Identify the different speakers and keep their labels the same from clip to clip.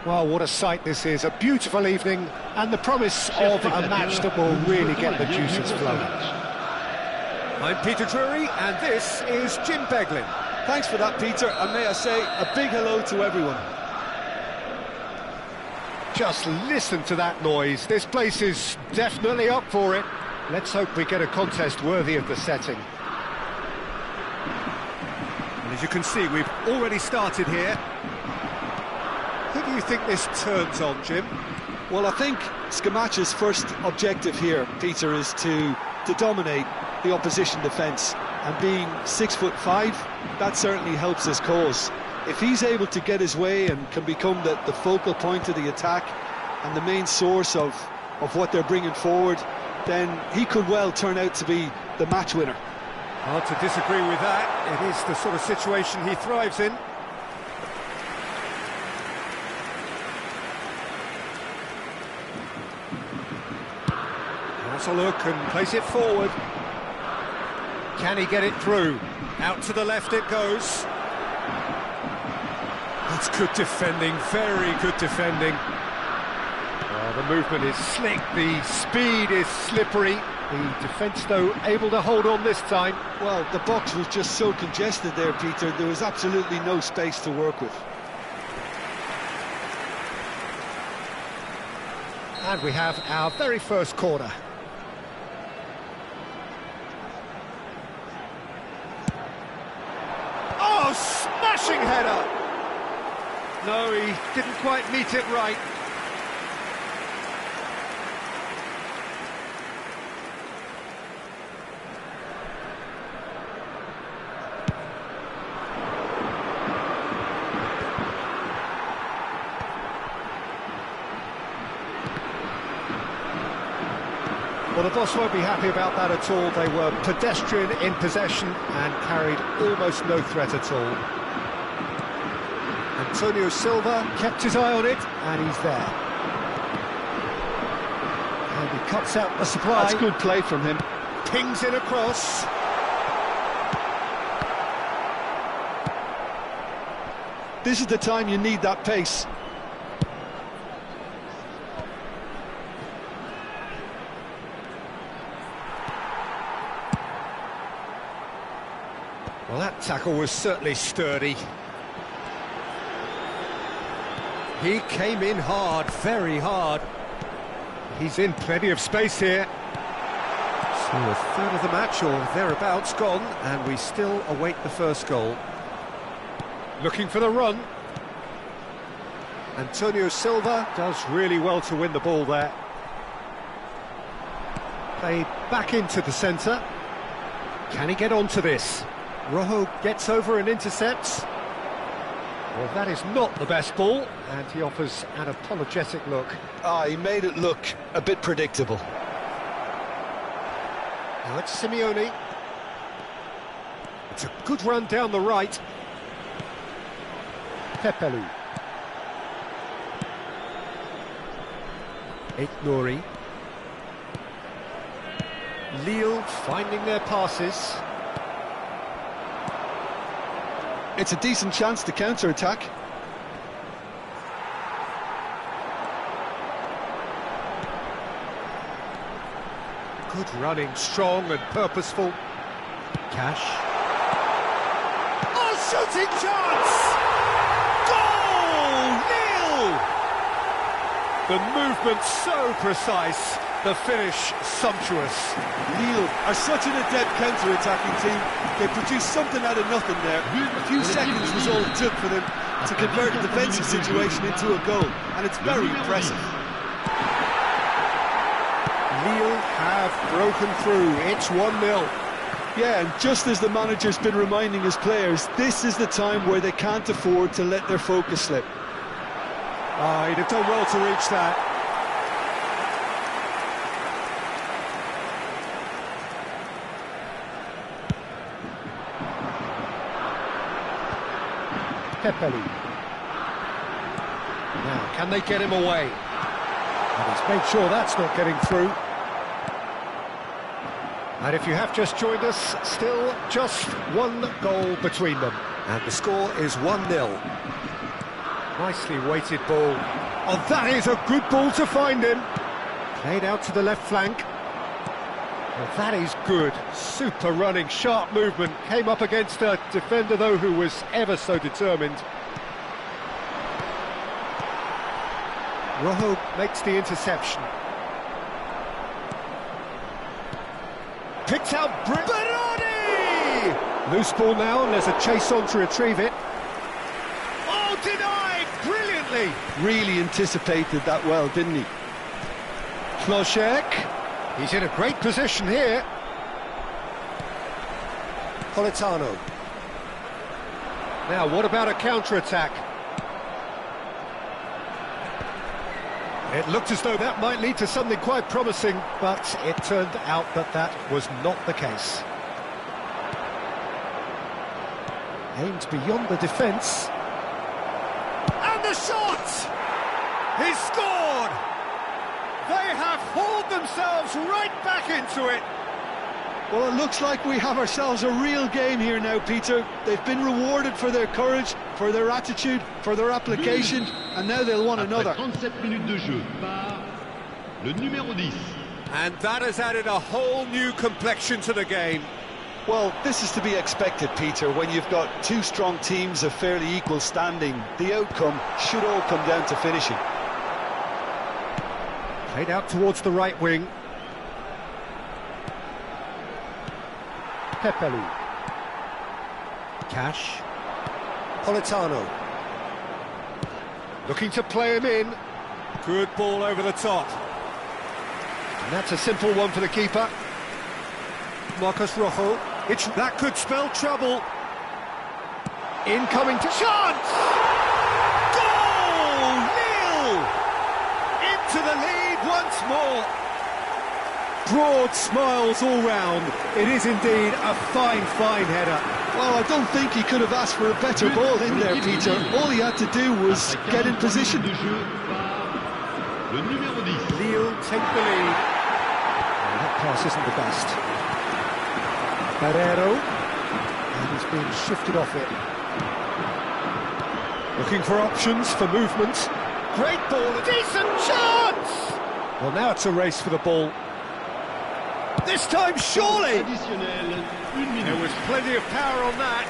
Speaker 1: Well, what a sight this is. A beautiful evening and the promise of a match that will really get the juices flowing. I'm Peter Drury and this is Jim Beglin.
Speaker 2: Thanks for that, Peter, and may I say a big hello to everyone.
Speaker 1: Just listen to that noise. This place is definitely up for it. Let's hope we get a contest worthy of the setting. And as you can see, we've already started here. Who do you think this turns on, Jim?
Speaker 2: Well, I think Scamaccia's first objective here, Peter, is to dominate the opposition defence. And being 6'5", that certainly helps his cause. If he's able to get his way and can become the focal point of the attack and the main source of what they're bringing forward, then he could well turn out to be the match winner.
Speaker 1: Hard to disagree with that. It is the sort of situation he thrives in. Has a look and plays it forward. Can he get it through? Out to the left it goes. That's good defending, very good defending. The movement is slick, the speed is slippery. The defence, though, able to hold on this time.
Speaker 2: Well, the box was just so congested there, Peter. There was absolutely no space to work with.
Speaker 1: And we have our very first corner. Oh, smashing header! No, he didn't quite meet it right. Well, the boss won't be happy about that at all. They were pedestrian in possession and carried almost no threat at all. Antonio Silva kept his eye on it, and he's there. And he cuts out the supply.
Speaker 2: That's good play from him.
Speaker 1: Pings it across.
Speaker 2: This is the time you need that pace.
Speaker 1: Well, that tackle was certainly sturdy. He came in hard, very hard. He's in plenty of space here. So a third of the match, or thereabouts, gone, and we still await the first goal. Looking for the run. Antonio Silva does really well to win the ball there. Played back into the centre. Can he get onto this? Rojo gets over and intercepts. Well, that is not the best ball, and he offers an apologetic look.
Speaker 2: He made it look a bit predictable.
Speaker 1: Now it's Simeone. It's a good run down the right. Pepelu. Nouri. Lille finding their passes.
Speaker 2: It's a decent chance to counter-attack.
Speaker 1: Good running, strong and purposeful. Cash. Oh, shooting chance! Goal! Lille! The movement so precise, the finish sumptuous.
Speaker 2: Lille are such an adept counter-attacking team. They produced something out of nothing there. A few seconds was all it took for them to convert a defensive situation into a goal, and it's very impressive.
Speaker 1: Lille have broken through. It's 1-0.
Speaker 2: Yeah, and just as the manager's been reminding his players, this is the time where they can't afford to let their focus slip.
Speaker 1: He'd have done well to reach that. Pepelu. Now, can they get him away? And he's made sure that's not getting through. And if you have just joined us, still just one goal between them. And the score is 1-0. Nicely weighted ball. Oh, that is a good ball to find him. Played out to the left flank. Well, that is good. Super running, sharp movement. Came up against a defender, though, who was ever so determined. Rojo makes the interception. Picked out Berardi! Loose ball now, and there's a chase on to retrieve it. Oh, denied! Brilliantly!
Speaker 2: Really anticipated that well, didn't he?
Speaker 1: Ploshek. He's in a great position here. Politano. Now, what about a counter-attack? It looked as though that might lead to something quite promising, but it turned out that that was not the case. Aimed beyond the defence. And the shot! He's scored! They have hauled themselves right back into it.
Speaker 2: Well, it looks like we have ourselves a real game here now, Peter. They've been rewarded for their courage, for their attitude, for their application, and now they'll want another.
Speaker 3: 37 minutes de jeu par le numéro 10.
Speaker 1: And that has added a whole new complexion to the game.
Speaker 2: Well, this is to be expected, Peter, when you've got two strong teams of fairly equal standing. The outcome should all come down to finishing.
Speaker 1: Played out towards the right wing. Pepelu. Cash. Politano. Looking to play him in. Good ball over the top. And that's a simple one for the keeper. Marcos Rojo. That could spell trouble. Incoming to chance! Goal! Lille! Into the lead once more. Broad smiles all round. It is indeed a fine, fine header.
Speaker 2: Well, I don't think he could have asked for a better ball in there, Peter. All he had to do was get in position.
Speaker 3: Le numéro 10.
Speaker 1: Lille take the lead. And that pass isn't the best. Barrero. And he's being shifted off it. Looking for options, for movement. Great ball, a decent chance! Well, now it's a race for the ball. This time, surely!
Speaker 3: Additionnel, une minute.
Speaker 1: There was plenty of power on that.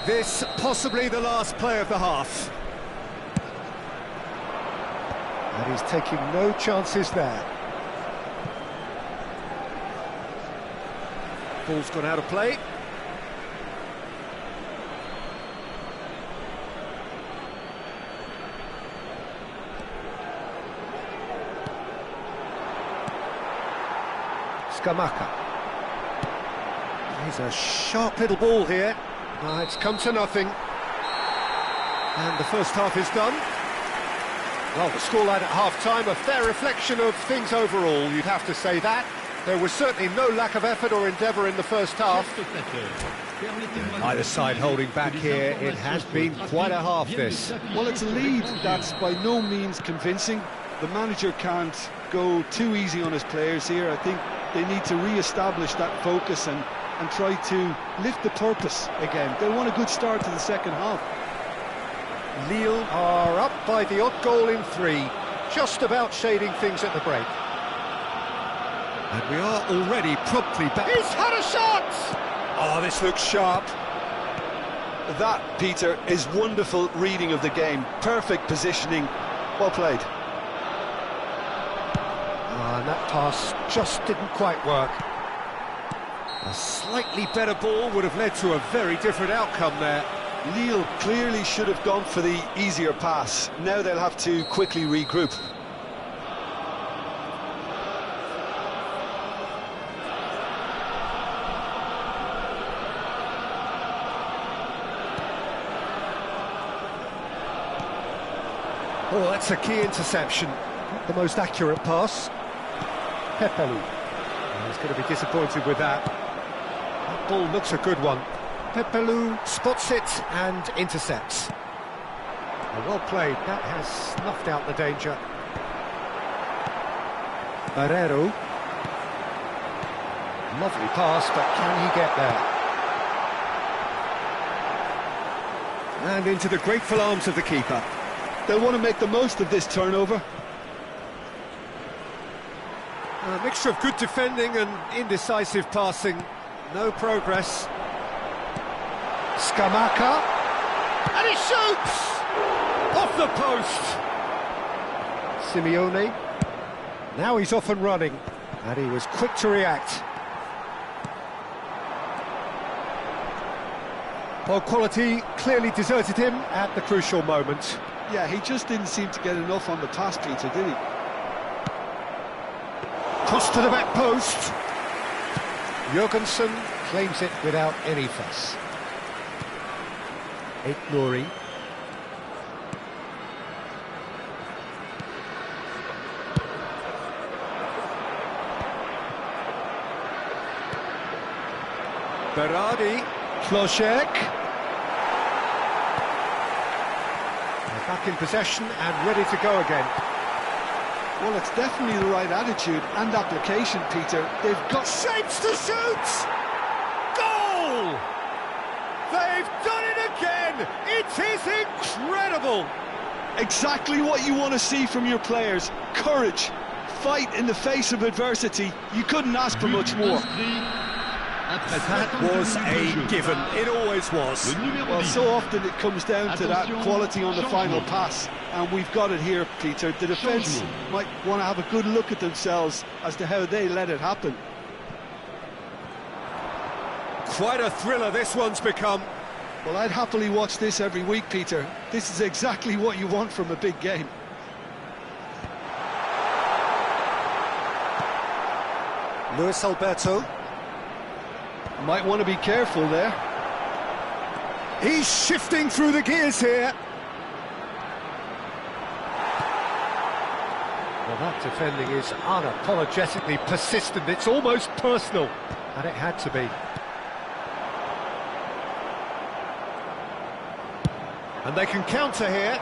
Speaker 1: This possibly the last play of the half. And he's taking no chances there. Ball's gone out of play. Scamacca. He's a sharp little ball here. It's come to nothing. And the first half is done. Well, the scoreline at half-time, a fair reflection of things overall, you'd have to say that. There was certainly no lack of effort or endeavour in the first half. Either side holding back here, it has been quite a half, this.
Speaker 2: Well, it's a lead that's by no means convincing. The manager can't go too easy on his players here. I think they need to re-establish that focus and try to lift the purpose again. They want a good start to the second half.
Speaker 1: Lille are up by the odd goal in 3, just about shading things at the break. And we are already promptly back. He's had a shot! Oh, this looks sharp.
Speaker 2: That, Peter, is wonderful reading of the game. Perfect positioning. Well played.
Speaker 1: And that pass just didn't quite work. A slightly better ball would have led to a very different outcome there.
Speaker 2: Lille clearly should have gone for the easier pass. Now they'll have to quickly regroup.
Speaker 1: Oh, that's a key interception. Not the most accurate pass. Pepelu. He's going to be disappointed with that. That ball looks a good one. Pepelu spots it and intercepts. Well played. That has snuffed out the danger. Barrero. Lovely pass, but can he get there? And into the grateful arms of the keeper.
Speaker 2: They'll want to make the most of this turnover.
Speaker 1: A mixture of good defending and indecisive passing. No progress. Scamacca. And he shoots! Off the post! Simeone. Now he's off and running. And he was quick to react. Well, quality clearly deserted him at the crucial moment.
Speaker 2: Yeah, he just didn't seem to get enough on the pass, Peter, did he?
Speaker 1: Cross to the back post. Jurgensen claims it without any fuss. Nouri. Berardi. Floschek. They're back in possession and ready to go again.
Speaker 2: Well, it's definitely the right attitude and application, Peter. They've got
Speaker 1: shapes to shoot! Goal! They've done it again! It is incredible!
Speaker 2: Exactly what you want to see from your players. Courage, fight in the face of adversity. You couldn't ask for much more.
Speaker 1: That was a given, it always was.
Speaker 2: Well, so often it comes down to that quality on the final pass, and we've got it here, Peter. The defence might want to have a good look at themselves as to how they let it happen.
Speaker 1: Quite a thriller this one's become.
Speaker 2: Well, I'd happily watch this every week, Peter. This is exactly what you want from a big game.
Speaker 1: Luis Alberto.
Speaker 2: Might want to be careful there.
Speaker 1: He's shifting through the gears here. Well, that defending is unapologetically persistent. It's almost personal, and it had to be. And they can counter here.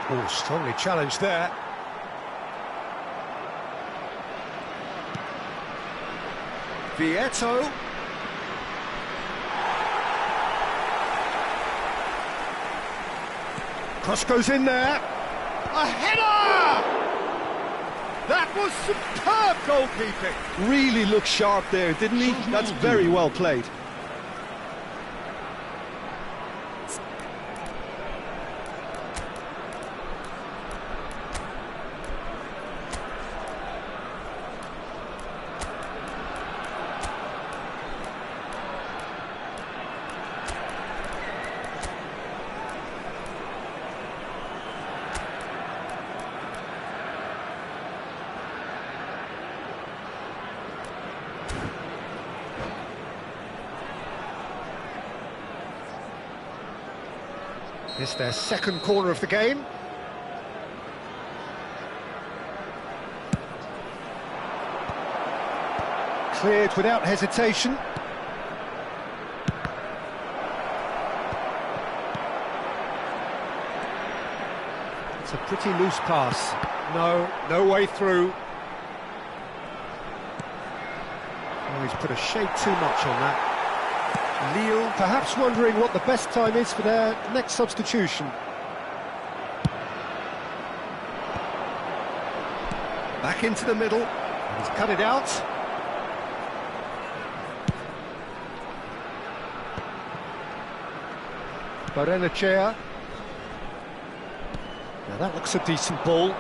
Speaker 1: Oh, strongly challenged there. Vieto. Cross goes in there. A header! That was superb goalkeeping.
Speaker 2: Really looked sharp there, didn't he? That's very well played.
Speaker 1: It's their second corner of the game. Cleared without hesitation. It's a pretty loose pass. No way through. Oh, he's put a shade too much on that. Lille perhaps wondering what the best time is for their next substitution. Back into the middle, he's cut it out. Barrenechea. Now that looks a decent ball.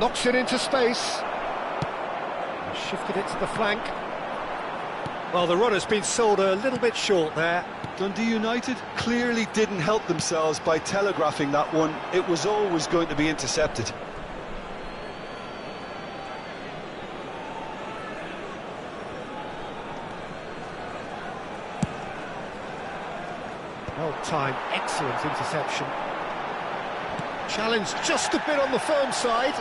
Speaker 1: Knocks it into space. And shifted it to the flank. Well, the run has been sold a little bit short there.
Speaker 2: Dundee United clearly didn't help themselves by telegraphing that one. It was always going to be intercepted.
Speaker 1: Well-timed, excellent interception. Challenge just a bit on the firm side.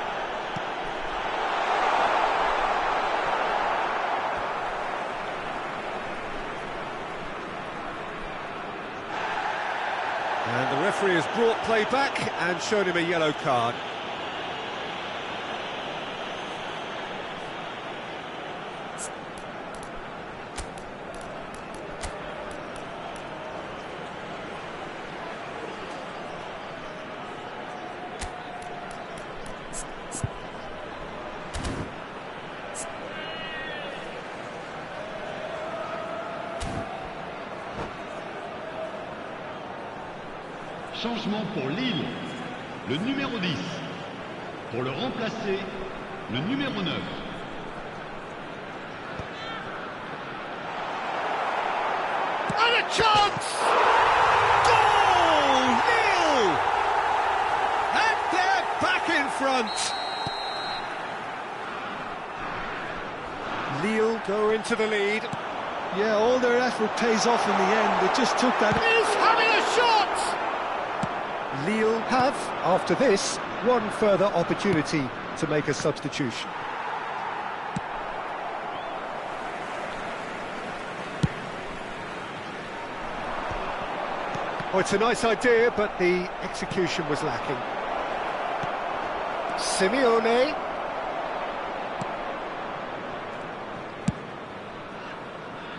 Speaker 1: And the referee has brought play back and shown him a yellow card.
Speaker 3: Changement pour Lille, le numéro 10. Pour le remplacer, le numéro 9.
Speaker 1: And a chance! Goal! Lille! And they're back in front! Lille go into the lead.
Speaker 2: Yeah, all their effort pays off in the end. They just took that.
Speaker 1: Is having a shot! Lille have, after this, one further opportunity to make a substitution. Oh, it's a nice idea, but the execution was lacking. Simeone.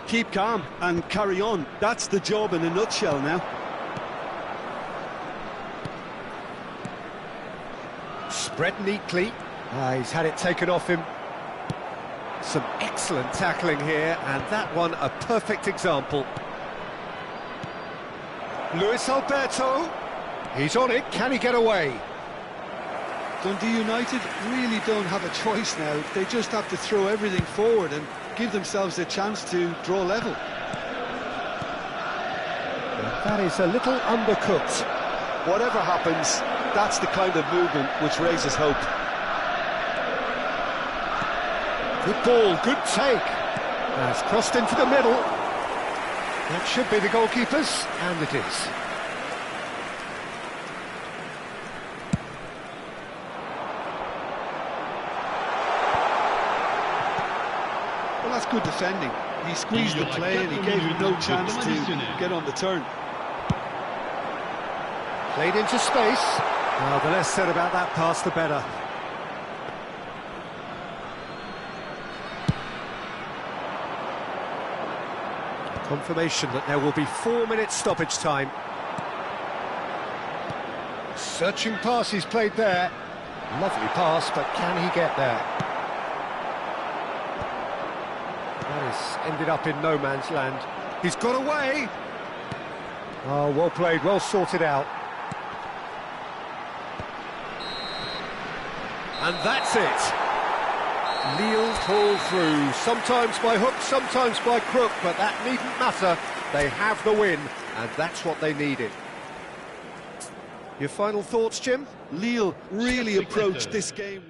Speaker 2: Keep calm and carry on. That's the job in a nutshell now.
Speaker 1: Spread neatly. He's had it taken off him. Some excellent tackling here, and that one a perfect example. Luis Alberto. He's on it. Can he get away?
Speaker 2: Dundee United really don't have a choice now. They just have to throw everything forward and give themselves a chance to draw level.
Speaker 1: That is a little undercooked.
Speaker 2: Whatever happens, that's the kind of movement which raises hope.
Speaker 1: Good ball, good take. That's crossed into the middle. That should be the goalkeeper's, and it is.
Speaker 2: Well, that's good defending. He squeezed the play and he gave him no chance to get on the turn.
Speaker 1: Played into space. Well, the less said about that pass, the better. Confirmation that there will be 4 minutes stoppage time. Searching pass he's played there. Lovely pass, but can he get there? That has ended up in no man's land. He's got away. Oh, well played, well sorted out. And that's it. Lille pull through, sometimes by hook, sometimes by crook, but that needn't matter. They have the win, and that's what they needed. Your final thoughts, Jim?
Speaker 2: Lille really approached this game